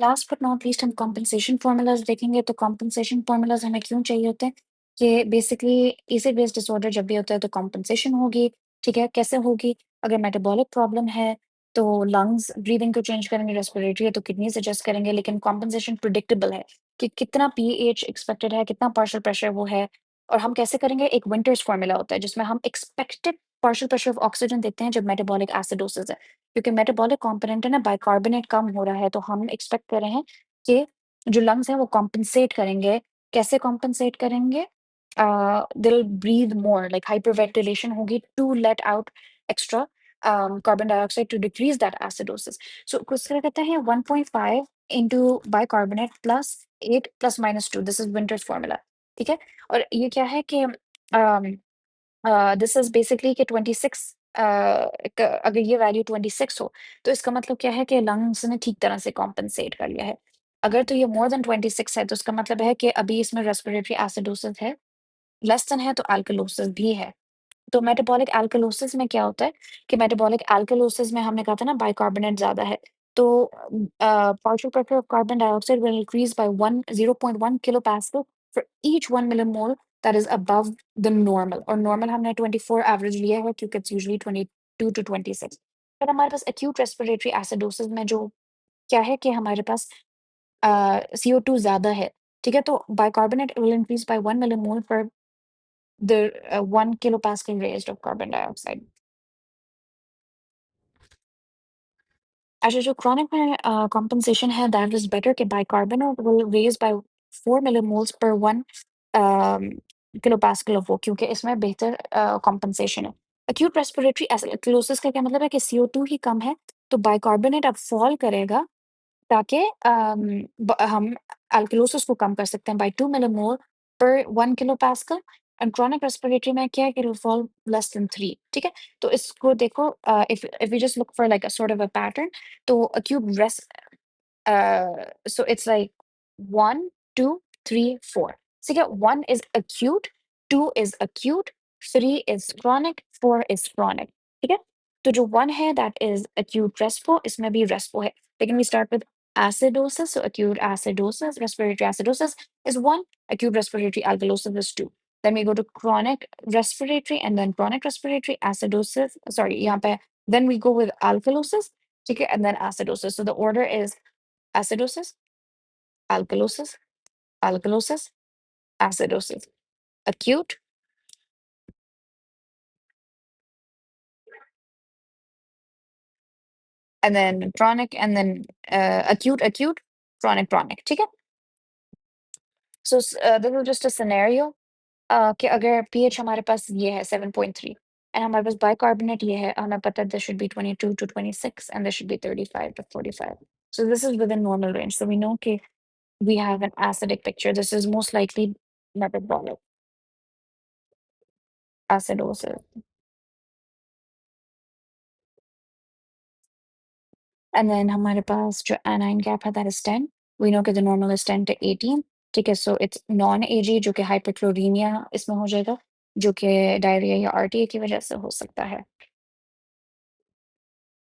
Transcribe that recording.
Last but not least हम compensation formulas देखेंगे, तो कॉम्पेंसेशन फ़ॉर्मूलाज़ हमें क्यों चाहिए होते हैं कि बेसिकली एसिड बेस डिसऑर्डर जब भी होता है तो कॉम्पेंसेशन होगी, ठीक है? कैसे होगी? अगर मेटाबॉलिक प्रॉब्लम है, तो लंग्स ब्रीथिंग को चेंज करेंगे, रेस्पिरेटरी है तो किडनीज़ एडजस्ट करेंगे, लेकिन कॉम्पेंसेशन प्रेडिक्टेबल है कि कितना पीएच एक्सपेक्टेड है, कितना पार्शियल प्रेशर वो है और हम कैसे करेंगे? एक विंटर्स फ़ॉर्मूला होता है जिसमें हम expected partial pressure of oxygen देते हैं जब मेटाबॉलिक एसिडोसिस है। क्योंकि मेटाबॉलिक कंपोनेंट है ना बाइकार्बोनेट कम हो रहा है तो हम एक्सपेक्ट कर रहे हैं कि जो लंग्स हैं वो कॉम्पेंसेट करेंगे। कैसे कॉम्पेंसेट करेंगे? They will breathe more like hyperventilation होगी to let out extra carbon dioxide to decrease that acidosis. So कुछ क्या कहते हैं 1.5 into bicarbonate plus 8 plus minus 2 this is Winters formula. ठीक है? और ये क्या है कि दिस इज़ बेसिकली कि 26 अगर ये वैल्यू 26 हो, तो इसका मतलब क्या है कि लंग्स ने ठीक तरह से कॉम्पेंसेट कर लिया है। अगर तो ये मोर देन 26 है, तो इसका मतलब है कि अभी इसमें रेस्पिरेटरी एसिडोसिस है, लेस देन है तो अल्कलोसिस भी है। तो मेटाबॉलिक अल्कलोसिस में क्या होता है कि मेटाबॉलिक अल्कलोसिस में हमने कहा था ना बाइकार्बोनेट ज़्यादा है, तो partial pressure of carbon dioxide will increase by 0.1 kilopascal for each 1 millimole that is above the normal और नॉर्मल हमने 24 एवरेज लिया है क्योंकि इट्स यूजुअली 22 टू 26। फिर हमारे पास एक्यूट रेस्पिरेटरी एसिडोसिस में जो क्या है कि हमारे पास CO2 ज़्यादा है, ठीक है? तो bicarbonate will increase by 1 millimole for the 1 kilopascal raised of carbon dioxide. अच्छा जो chronic में compensation है that is better कि bicarbonate will raise by 4 millimoles per 1 um, kilopascal of वो क्योंकि इसमें बेहतर compensation है। Acute respiratory acidosis का क्या मतलब है कि CO2 ही कम है तो bicarbonate अब fall करेगा ताकि हम अल्कलोसिस को कम कर सकते हैं बाय 2 मिलीमोल पर 1 किलोपास्कल एंड क्रोनिक रेस्पिरेटरी में क्या है कि it will fall less than 3 ठीक है? तो इसको देखो if you just look for like a sort of a pattern तो acute so it's like 1, 2, 3, 4. So you get 1 is acute, 2 is acute, 3 is chronic, 4 is chronic. ठीक है? तो जो 1 है that is acute respo, इसमें भी respo है. लेकिन we start with acidosis. So acute acidosis, respiratory acidosis is 1, acute respiratory alkalosis is 2. Then we go to chronic respiratory and then chronic respiratory acidosis. Sorry, यहाँ पे then we go with alkalosis, ठीक है? And then acidosis. So the order is acidosis, alkalosis, alkalosis, acidosis, acute, and then chronic, and then acute, acute, chronic, chronic. ठीक है? So this is just a scenario कि अगर pH हमारे पास ये है 7.3 and हमारे पास bicarbonate ये है, हमें पता है this should be 22 to 26 and this should be 35 to 45. So this is within normal range. So we know कि we have an acidic picture. This is most likely metabolic acidosis. And then हमारे पास जो anion gap है that is 10. We know कि the normal is 10 to 18. ठीक है, so it's non-AG जो कि hyperchloremia इसमें हो जाएगा, जो कि डायरिया या RTA की वजह से हो सकता है।